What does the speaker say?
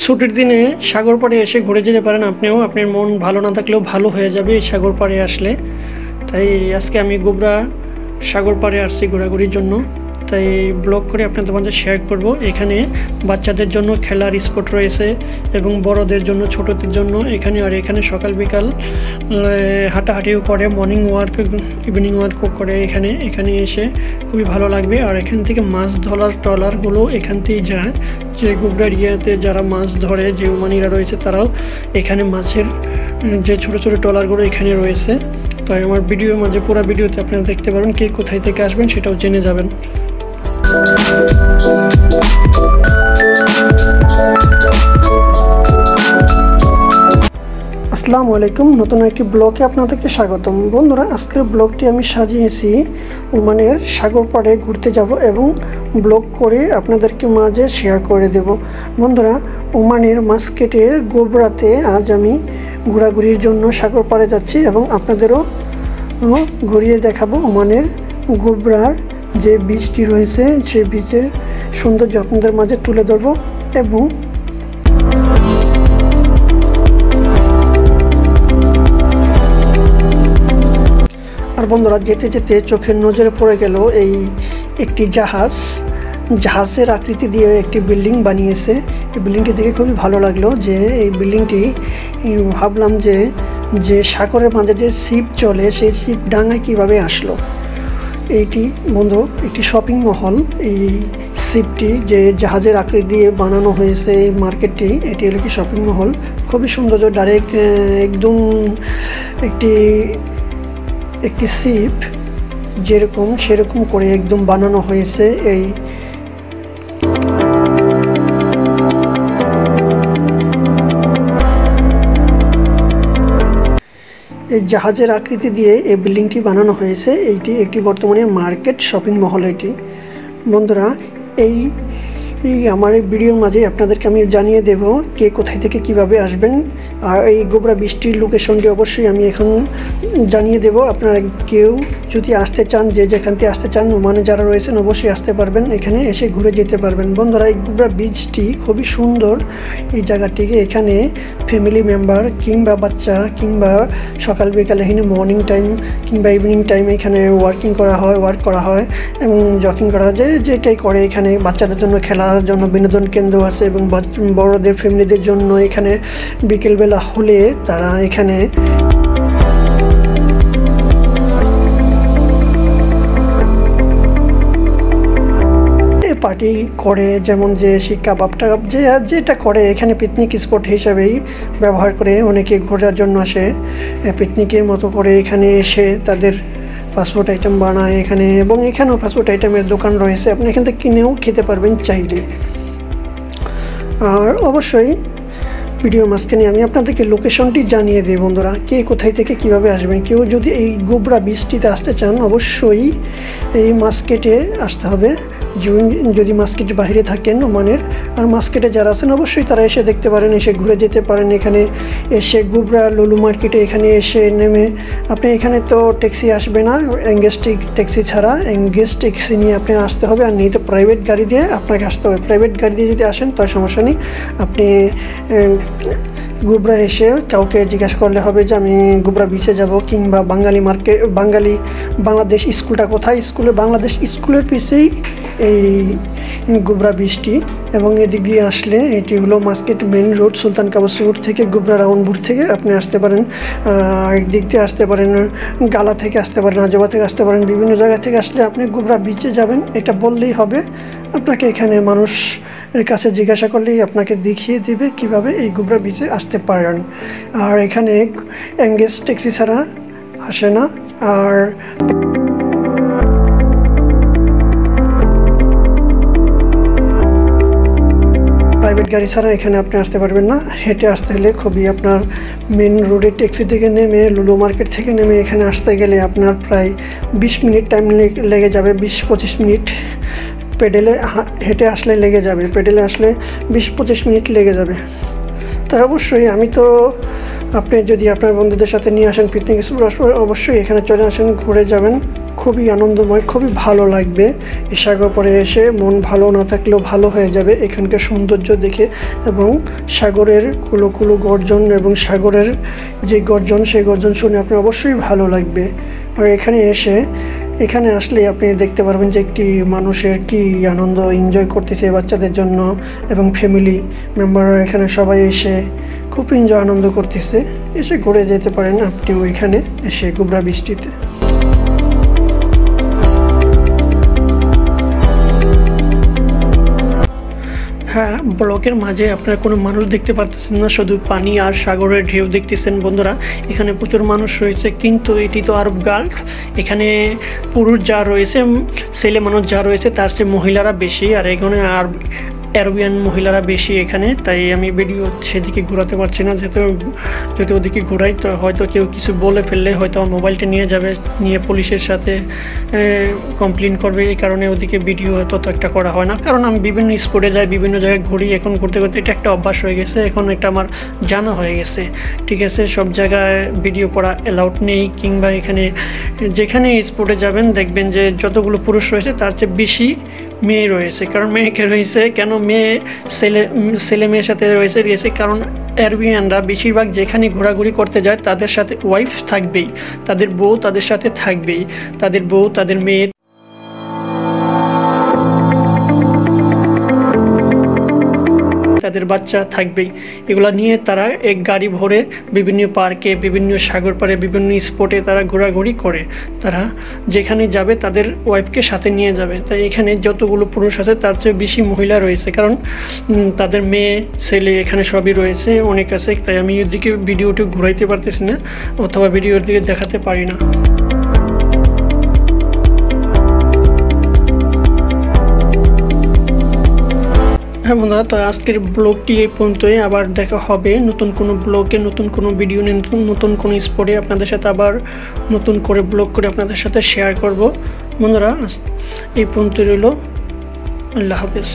ছুটির দিনে সাগর পাড়ে এসে ঘুরে যেতে পারেন আপনিও। আপনার মন ভালো না থাকলেও ভালো হয়ে যাবে এই সাগর পাড়ে আসলে। তাই আজকে আমি গোবরা সাগর পাড়ে আসছি ঘোরাঘুরির জন্য। তাই ব্লগ করে আপনাদের মাঝে শেয়ার করব। এখানে বাচ্চাদের জন্য খেলার স্পট রয়েছে এবং বড়দের জন্য, ছোটদের জন্য এখানে সকাল বিকাল হাঁটাহাঁটিও করে, মর্নিং ওয়ার্ক, ইভিনিং ওয়ার্কও করে। এখানে এসে খুবই ভালো লাগবে। আর এখান থেকে মাছ ধরার ট্রলারগুলো এখান থেকেই যায়, যে গোবরার ইয়াতে যারা মাছ ধরে, যে ওমানিরা রয়েছে তারাও এখানে মাছের যে ছোটো ছোটো ট্রলারগুলো এখানে রয়েছে। তাই আমার ভিডিওর মাঝে পুরো ভিডিওতে আপনারা দেখতে পারবেন, কে কোথায় থেকে আসবেন সেটাও জেনে যাবেন। আসসালামু আলাইকুম, নতুন একটি ব্লগে আপনাদেরকে স্বাগতম। বন্ধুরা, আজকের ব্লগটি আমি সাজিয়েছি ওমানের সাগর পাড়ে ঘুরতে যাব এবং ব্লগ করে আপনাদেরকে মাঝে শেয়ার করে দেব। বন্ধুরা, ওমানের মাস্কেটের গোবরাতে আজ আমি ঘোরাঘুরির জন্য সাগর পাড়ে যাচ্ছি এবং আপনাদেরও ঘুরিয়ে দেখাবো ওমানের গোবরার যে বীচটি রয়েছে সেই বীচের সৌন্দর্য আপনাদের মাঝে তুলে ধরবো। এবং আর বন্ধুরা, যেতে যেতে চোখের নজরে পড়ে গেল এই একটি জাহাজের আকৃতি দিয়ে একটি বিল্ডিং বানিয়েছে। এই বিল্ডিংটি দেখে খুবই ভালো লাগলো। যে এই বিল্ডিংটি ভাবলাম যে সাগরের মাঝে যে শিপ চলে, সেই শিপ ডাঙায় কিভাবে আসলো। এইটি বন্ধু একটি শপিং মহল। এই শিপটি যে জাহাজের আকৃতি দিয়ে বানানো হয়েছে এই মার্কেটটি, এটি হলো কি শপিং মহল। খুবই সৌন্দর্য, ডাইরেক্ট একদম একটি শিপ যেরকম সেরকম করে একদম বানানো হয়েছে। এই জাহাজের আকৃতি দিয়ে এই বিল্ডিংটি বানানো হয়েছে। এইটি একটি বর্তমানে মার্কেট শপিং মহল। এটি বন্ধুরা, এই আমার এই ভিডিওর মাঝে আপনাদেরকে আমি জানিয়ে দেব কে কোথায় থেকে কিভাবে আসবেন। আর এই গোবরা বীচটির লোকেশনটি অবশ্যই আমি এখন জানিয়ে দেব। আপনারা কেউ যদি আসতে চান, যে যেখান থেকে আসতে চান, ওমানে যারা রয়েছেন অবশ্যই আসতে পারবেন, এখানে এসে ঘুরে যেতে পারবেন। বন্ধুরা, এই গোবরা বীচটি খুবই সুন্দর। এই জায়গাটিকে এখানে ফ্যামিলি মেম্বার কিংবা বাচ্চা কিংবা সকাল বিকালে এখানে মর্নিং টাইম কিংবা ইভিনিং টাইম এখানে ওয়ার্ক করা হয় এবং জগিং করা হয়, যেটাই করে। এখানে বাচ্চাদের জন্য খেলার জন্য বিনোদন কেন্দ্র আছে এবং বড়দের ফ্যামিলিদের জন্য এখানে বিকেলবেলা হলে তারা এখানে পার্টি করে, যেমন যে কাবাব টাবাব যেটা করে এখানে পিকনিক স্পট হিসাবেই ব্যবহার করে। অনেকে ঘোরার জন্য আসে পিকনিকের মতো করে, এখানে এসে তাদের পাসপোর্ট আইটেম বানায় এখানে। এবং এখানেও পাসপোর্ট আইটেমের দোকান রয়েছে, আপনি এখান থেকে কিনেও খেতে পারবেন চাইলে। আর অবশ্যই ভিডিওর মাঝখানে আমি আপনাদেরকে লোকেশনটি জানিয়ে দিই। বন্ধুরা, কে কোথায় থেকে কিভাবে আসবেন। কেউ যদি এই গোবরা বীচটিতে আসতে চান অবশ্যই এই মাস্কেটে আসতে হবে। যদি মাস্কেট বাইরে থাকেন ওমানের, আর মাস্কেটে যারা আছেন অবশ্যই তারা এসে দেখতে পারেন, এসে ঘুরে যেতে পারেন। এখানে এসে গোবরা লুলু মার্কেটে এখানে এসে নেমে আপনি এখানে তো ট্যাক্সি আসবে না, এঙ্গেজ ট্যাক্সি ছাড়া এঙ্গেজ ট্যাক্সি নিয়ে আপনি আসতে হবে। আর নেই তো প্রাইভেট গাড়ি দিয়ে আপনাকে আসতে হবে। প্রাইভেট গাড়ি দিয়ে যদি আসেন তার সমস্যা নেই। আপনি গোবরা এসে কাউকে জিজ্ঞাসা করলে হবে যে আমি গোবরা বিচে যাব, কিংবা বাংলাদেশ স্কুলটা কোথায়, বাংলাদেশ স্কুলের পিছেই এই গোবরা বীচটি। এবং এদিক দিয়ে আসলে এটি হলো মাস্কেট মেন রোড, সুলতান কাবাস রোড থেকে গোবরা রাউন্ডপুর থেকে আপনি আসতে পারেন। একদিক দিয়ে আসতে পারেন, গালা থেকে আসতে পারেন, আজবা থেকে আসতে পারেন। বিভিন্ন জায়গা থেকে আসলে আপনি গোবরা বিচে যাবেন এটা বললেই হবে। আপনাকে এখানে মানুষের কাছে জিজ্ঞাসা করলেই আপনাকে দেখিয়ে দিবে কিভাবে এই গোবরা বিচে আসতে পারেন। আর এখানে এঙ্গেজ ট্যাক্সি ছাড়া আসে না। আর প্রাইভেট গাড়ি ছাড়া এখানে আপনি আসতে পারবেন না। হেঁটে আসতে হলে খুবই আপনার মেন রোডে ট্যাক্সি থেকে নেমে, লুলু মার্কেট থেকে নেমে এখানে আসতে গেলে আপনার প্রায় 20 মিনিট টাইম লেগে যাবে। 20-25 মিনিট পেডেলে হেঁটে আসলে লেগে যাবে, পেডেলে আসলে 20-25 মিনিট লেগে যাবে। তাই অবশ্যই আপনি যদি আপনার বন্ধুদের সাথে নিয়ে আসেন পিকনিক স্পট, অবশ্যই এখানে চলে আসেন, ঘুরে যাবেন। খুবই আনন্দময়, খুবই ভালো লাগবে। এই সাগর পাড়ে এসে মন ভালো না থাকলেও ভালো হয়ে যাবে এখানকার সৌন্দর্য দেখে, এবং সাগরের কুলো কুলো গর্জন এবং সাগরের যে গর্জন সেই গর্জন শুনে আপনার অবশ্যই ভালো লাগবে। আর এখানে আসলে আপনি দেখতে পারবেন যে একটি মানুষের কি আনন্দ এনজয় করতেছে বাচ্চাদের জন্য, এবং ফ্যামিলি মেম্বাররা এখানে সবাই এসে খুব এনজয় আনন্দ করতেছে। এসে ঘুরে যেতে পারেন আপনিও এখানে এসে গোবরা বৃষ্টিতে। হ্যাঁ, ব্লকের মাঝে আপনারা কোনো মানুষ দেখতে পারতেছেন না, শুধু পানি আর সাগরের ঢেউ দেখতেছেন বন্ধুরা। এখানে প্রচুর মানুষ রয়েছে, কিন্তু এটি তো আরব গাল্ফ। এখানে পুরুষ যা রয়েছে, ছেলে মানুষ যা রয়েছে তার চেয়ে মহিলারা বেশি, আর এখানে অ্যারোবিয়ান মহিলারা বেশি এখানে। তাই আমি ভিডিও সেদিকে ঘোরাতে পারছি না, যদি ওদিকে ঘোরাই তো হয়তো কেউ কিছু বলে ফেললে হয়তো আমার মোবাইলটা নিয়ে পুলিশের সাথে কমপ্লেন করবে। এই কারণে ওদিকে ভিডিও তত একটা করা হয় না, কারণ আমি বিভিন্ন স্পটে যাই, বিভিন্ন জায়গায় ঘুরি। এখন ঘুরতে ঘুরতে এটা একটা অভ্যাস হয়ে গেছে, এখন এটা আমার জানা হয়ে গেছে। ঠিক আছে, সব জায়গায় ভিডিও করা অ্যালাউড নেই, কিংবা এখানে যেখানে স্পটে যাবেন দেখবেন যে যতগুলো পুরুষ রয়েছে তার চেয়ে বেশি মেয়ে রয়েছে। কারণ মেয়েকে রয়েছে কেন, ছেলে মেয়ের সাথে রয়েছে কারণ অ্যারবিয়ানরা বেশিরভাগ যেখানে ঘোরাঘুরি করতে যায় তাদের সাথে ওয়াইফ থাকবেই, তাদের বউ তাদের সাথে থাকবেই, তাদের বউ তাদের মেয়ে তাদের বাচ্চা থাকবেই। এগুলা নিয়ে তারা এক গাড়ি ভরে বিভিন্ন পার্কে, বিভিন্ন সাগর পাড়ে, বিভিন্ন স্পটে তারা ঘোরাঘুরি করে। তারা যেখানে যাবে তাদের ওয়াইফকে সাথে নিয়ে যাবে। তাই এখানে যতগুলো পুরুষ আছে তার চেয়ে বেশি মহিলা রয়েছে, কারণ তাদের মেয়ে ছেলে এখানে সবই রয়েছে, অনেক আছে। তাই আমি ওদিকে ভিডিওটি ঘুরাইতে পারতেছি না, অথবা ভিডিওর দিকে দেখাতে পারি না। হ্যাঁ বন্ধুরা, তো আজকের ব্লগটি এই পর্যন্তই। আবার দেখা হবে নতুন কোনো ব্লগে, নতুন কোনো ভিডিও নিয়ে, নতুন কোনো স্পটে আপনাদের সাথে আবার নতুন করে ব্লগ করে আপনাদের সাথে শেয়ার করব। বন্ধুরা এই পর্যন্ত রইল, আল্লাহ হাফেজ।